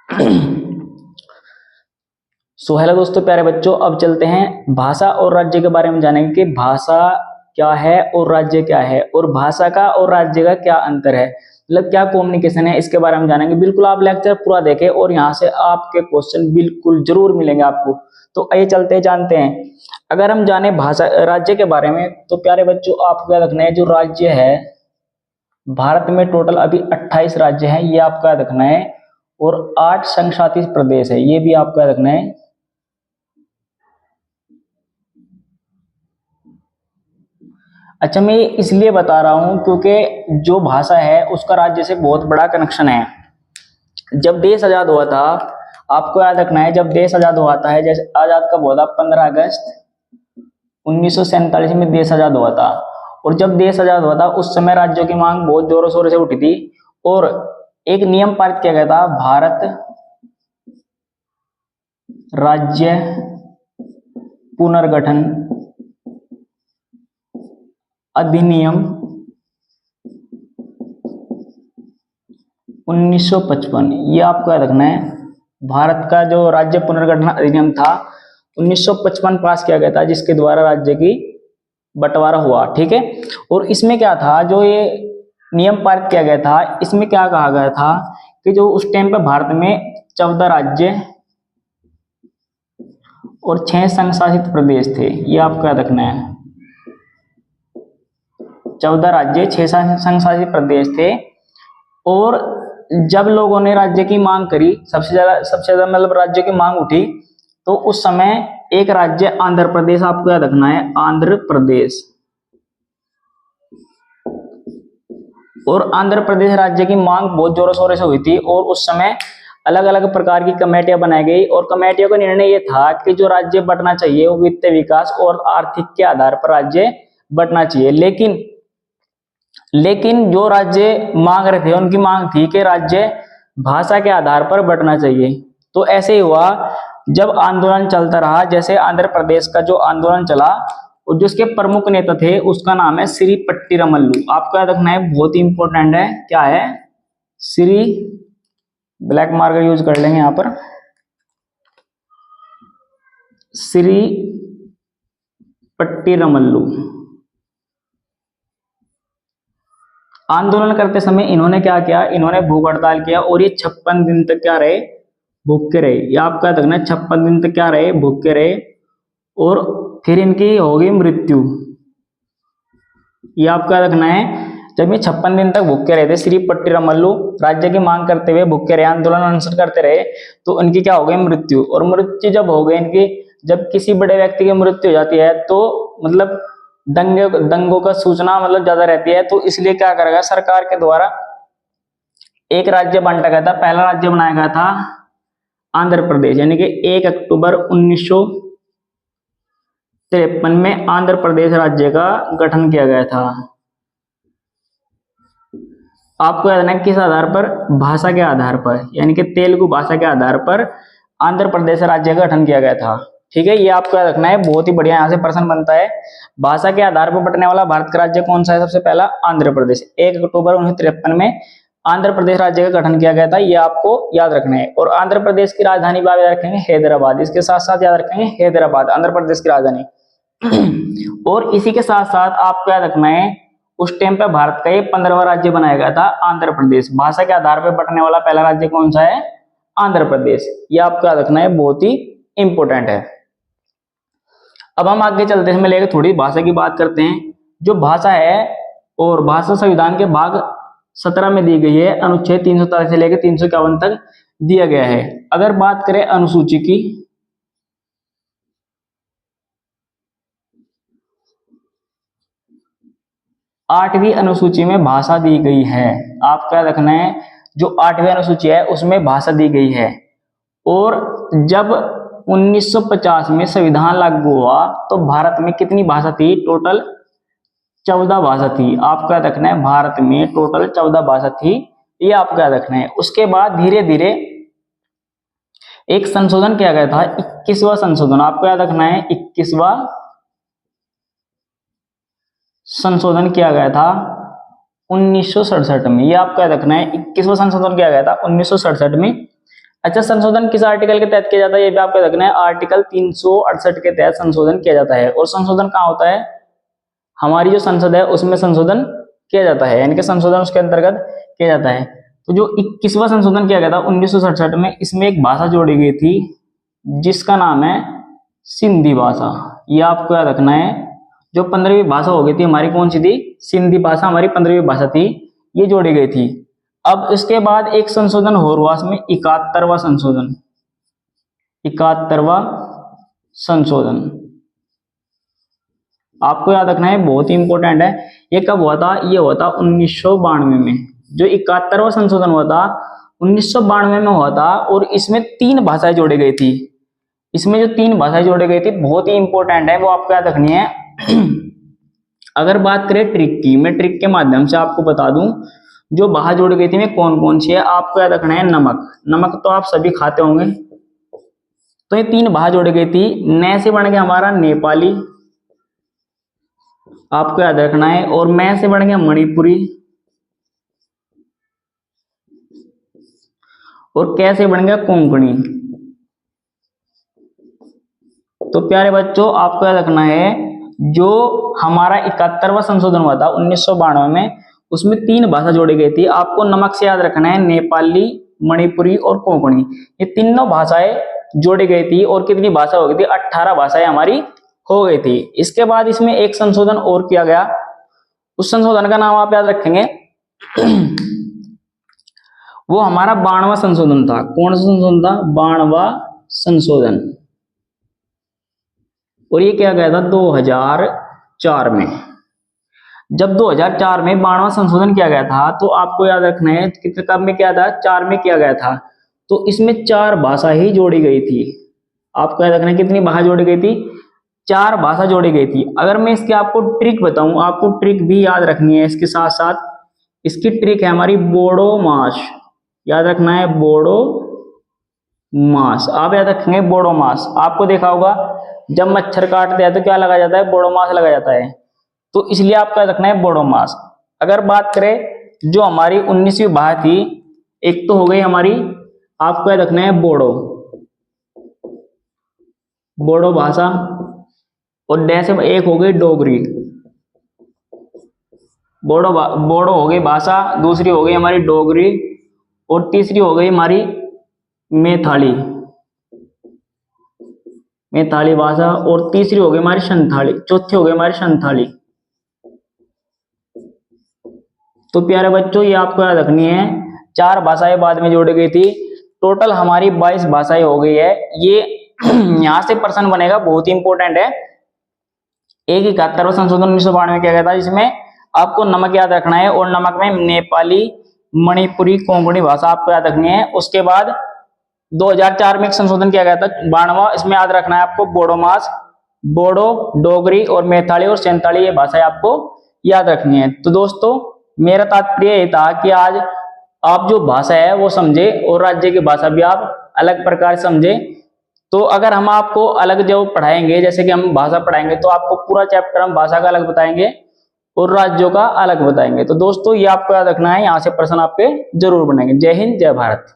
So hello दोस्तों, प्यारे बच्चों, अब चलते हैं भाषा और राज्य के बारे में जानेंगे कि भाषा क्या है और राज्य क्या है, और भाषा का और राज्य का क्या अंतर है, मतलब क्या कम्युनिकेशन है, इसके बारे में जानेंगे। बिल्कुल आप लेक्चर पूरा देखें और यहाँ से आपके क्वेश्चन बिल्कुल जरूर मिलेंगे आपको। तो आइए चलते चलते हैं। अगर हम जाने भाषा राज्य के बारे में, तो प्यारे बच्चों आपको याद रखना है जो राज्य है, भारत में टोटल अभी 28 राज्य हैं, ये आपको याद रखना है, और 8 संघ शासित प्रदेश है, ये भी आपको याद रखना है। अच्छा, मैं ये इसलिए बता रहा हूं क्योंकि जो भाषा है उसका राज्य से बहुत बड़ा कनेक्शन है। जब देश आजाद हुआ था, आपको याद रखना है, जब देश आजाद हुआ था, जैसे आजाद कब हुआ था, 15 अगस्त 1947 में देश आजाद हुआ था। और जब देश आजाद हुआ था उस समय राज्यों की मांग बहुत जोरों शोरों से उठी थी, और एक नियम पारित किया गया था, भारत राज्य पुनर्गठन अधिनियम 1955। ये आपको याद रखना है। भारत का जो राज्य पुनर्गठन अधिनियम था 1955 पास किया गया था, जिसके द्वारा राज्य की बंटवारा हुआ। ठीक है। और इसमें क्या था, जो ये नियम पारित किया गया था, इसमें क्या कहा गया था कि जो उस टाइम पे भारत में 14 राज्य और 6 संघ शासित प्रदेश थे। ये आपको याद रखना है। 14 राज्य, 6 संघ शासित प्रदेश थे। और जब लोगों ने राज्य की मांग करी, सबसे ज्यादा मतलब राज्य की मांग उठी, तो उस समय एक राज्य आंध्र प्रदेश, आपको याद रखना है, आंध्र प्रदेश। और आंध्र प्रदेश राज्य की मांग बहुत जोरों शोरों से हुई थी, और उस समय अलग अलग प्रकार की कमेटियां बनाई गई, और कमेटियों का निर्णय यह था कि जो राज्य बंटना चाहिए वो वित्तीय विकास और आर्थिक के आधार पर राज्य बंटना चाहिए। लेकिन जो राज्य मांग रहे थे, उनकी मांग थी कि राज्य भाषा के आधार पर बंटना चाहिए। तो ऐसे ही हुआ, जब आंदोलन चलता रहा, जैसे आंध्र प्रदेश का जो आंदोलन चला, और जिसके प्रमुख नेता थे उसका नाम है श्री पट्टीरमल्लू। आपको याद रखना है, बहुत ही इंपॉर्टेंट है। क्या है? श्री, ब्लैक मार्कर यूज कर लेंगे यहां पर, श्री पट्टीरमल्लू। आंदोलन करते समय इन्होंने क्या किया, इन्होंने भूख हड़ताल किया, और ये 56 दिन तक क्या रहे, भूखे रहे। ये आपका याद रखना है, 56 दिन तक क्या रहे, भूखे रहे, और फिर इनकी होगी मृत्यु। ये आपका याद रखना है। जब ये 56 दिन तक भूखे रहे थे, श्री पट्टीरमल्लू राज्य की मांग करते हुए भूखे रहे, आंदोलन अनशन करते रहे, तो उनकी क्या हो गई, मृत्यु। और मृत्यु जब हो गई इनकी, जब किसी बड़े व्यक्ति की मृत्यु हो जाती है तो मतलब दंगों का सूचना मतलब ज्यादा रहती है, तो इसलिए क्या करेगा, सरकार के द्वारा एक राज्य बांटा गया था। पहला राज्य बनाया गया था आंध्र प्रदेश, यानी कि 1 अक्टूबर 1953 में आंध्र प्रदेश राज्य का गठन किया गया था। आपको याद रखना है, किस आधार पर, भाषा के आधार पर, यानी कि तेलुगु भाषा के आधार पर आंध्र प्रदेश राज्य का गठन किया गया था। ठीक है, ये आपको याद रखना है, बहुत ही बढ़िया यहाँ से प्रश्न बनता है। भाषा के आधार पर बंटने वाला भारत का राज्य कौन सा है? सबसे पहला आंध्र प्रदेश। 1 अक्टूबर 1953 में आंध्र प्रदेश राज्य का गठन किया गया था, ये आपको याद रखना है। और आंध्र प्रदेश की राजधानी याद रखेंगे हैदराबाद, इसके साथ साथ याद रखेंगे हैदराबाद आंध्र प्रदेश की राजधानी। और इसी के साथ साथ आपको याद रखना है, उस टाइम पे भारत का ये 15वां राज्य बनाया गया था आंध्र प्रदेश। भाषा के आधार पर बंटने वाला पहला राज्य कौन सा है? आंध्र प्रदेश। ये आपको याद रखना है, बहुत ही इंपॉर्टेंट है। अब हम आगे चलते हैं, लेकर थोड़ी भाषा की बात करते हैं। जो भाषा है, और भाषा संविधान के भाग 17 में दी गई है, अनुच्छेद 343 से लेकर 351 तक दिया गया है। अगर बात करें अनुसूची की, 8वीं अनुसूची में भाषा दी गई है। आपका रखना है, जो 8वीं अनुसूची है उसमें भाषा दी गई है। और जब 1950 में संविधान लागू हुआ तो भारत में कितनी भाषा थी? टोटल 14 भाषा थी। आपका रखना है, भारत में टोटल 14 भाषा थी, ये आपका रखना है। उसके बाद धीरे धीरे एक संशोधन किया गया था, 21वां संशोधन। आपको याद रखना है, 21वां संशोधन किया गया था 1967 में। ये आपको याद रखना है, 21वां संशोधन किया गया था 1967 में। अच्छा, संशोधन किस आर्टिकल के तहत किया जाता है, ये भी आपको रखना है। आर्टिकल 368 के तहत संशोधन किया जाता है। और संशोधन कहाँ होता है, हमारी जो संसद है उसमें संशोधन किया जाता है, यानी कि संशोधन उसके अंतर्गत किया जाता है। तो जो 21वां संशोधन किया गया था 1967 में, इसमें एक भाषा जोड़ी गई थी जिसका नाम है सिंधी भाषा। ये आपको याद रखना है। जो 15वीं भाषा हो गई थी हमारी, कौन सी थी, सिंधी भाषा हमारी 15वीं भाषा थी, ये जोड़ी गई थी। अब इसके बाद एक संशोधन और हुआ, इसमें 71वां संशोधन। 71वां संशोधन आपको याद रखना है, बहुत ही इंपॉर्टेंट है। ये कब हुआ था, ये हुआ था 1992 में। जो 71वां संशोधन हुआ था 1992 में हुआ था, और इसमें 3 भाषाएं जोड़ी गई थी। इसमें जो 3 भाषाएं जोड़ी गई थी बहुत ही इंपॉर्टेंट है, वो आपको याद रखनी है। अगर बात करें ट्रिक की, मैं ट्रिक के माध्यम से आपको बता दूं जो भाषा जोड़ी गई थी में कौन कौन सी है। आपको याद रखना है नमक। नमक तो आप सभी खाते होंगे, तो ये 3 भाषा जोड़ी गई थी। न से बन गया हमारा नेपाली, आपको याद रखना है। और मैं से बन गया मणिपुरी, और कैसे बन गया कोंकणी। तो प्यारे बच्चों, आपको याद रखना है, जो हमारा 71वां संशोधन हुआ था 1992 में, उसमें 3 भाषा जोड़ी गई थी। आपको नमक से याद रखना है नेपाली, मणिपुरी और कोंकणी। ये तीनों भाषाएं जोड़ी गई थी। और कितनी भाषा हो गई थी, 18 भाषाएं हमारी हो गई थी। इसके बाद इसमें एक संशोधन और किया गया, उस संशोधन का नाम आप याद रखेंगे वो हमारा 92वां संशोधन था। कौन सा संशोधन था, 92वां संशोधन। और ये किया गया था 2004 में। जब 2004 में 92वां संशोधन किया गया था, तो आपको याद रखना है कितने कब में किया था, 4 में किया गया था। तो इसमें 4 भाषा ही जोड़ी गई थी। आपको याद रखना है कितनी भाषा जोड़ी गई थी, 4 भाषा जोड़ी गई थी। अगर मैं इसकी आपको ट्रिक बताऊं, आपको ट्रिक भी याद रखनी है इसके साथ साथ। इसकी ट्रिक है हमारी बोडो मास। याद रखना है बोडो मास, आप याद रखेंगे बोडो मास। आपको देखा होगा जब मच्छर काटते हैं तो क्या लगा जाता है, बोडो मास लगा जाता है। तो इसलिए आपको याद रखना है बोडो मास। अगर बात करें जो हमारी 19वीं भाषा थी, एक तो हो गई हमारी, आपको याद रखना है बोडो, बोडो भाषा। और जैसे एक हो गई डोगरी, बोडो बोडो हो गई भाषा, दूसरी हो गई हमारी डोगरी, और तीसरी हो गई हमारी मैथाली, मैथाली भाषा। और तीसरी हो गई हमारी संथाली, चौथी हो गई हमारी संथाली। तो प्यारे बच्चों, ये आपको याद रखनी है। 4 भाषाएं बाद में जोड़ी गई थी, टोटल हमारी 22 भाषाएं हो गई है। ये यहां से प्रश्न बनेगा, बहुत ही इंपॉर्टेंट है। एक 71वां संशोधन 1992 में किया गया था, जिसमें आपको नमक याद रखना है। और नमक में नेपाली, मणिपुरी, कोंकणी भाषा आपको याद रखनी है। उसके बाद 2004 में एक संशोधन किया गया था 92वां, इसमें याद रखना है आपको बोडो मास, बोडो, डोगरी और मैथाली और सैंथाली, ये भाषाएं आपको याद रखनी है। तो दोस्तों, मेरा तात्पर्य ये था कि आज आप जो भाषा है वो समझे, और राज्य की भाषा भी आप अलग प्रकार समझे। तो अगर हम आपको अलग जो पढ़ाएंगे, जैसे कि हम भाषा पढ़ाएंगे, तो आपको पूरा चैप्टर हम भाषा का अलग बताएंगे और राज्यों का अलग बताएंगे। तो दोस्तों, ये आपको याद रखना है, यहाँ से प्रश्न आपके जरूर बनेंगे। जय हिंद, जय भारत।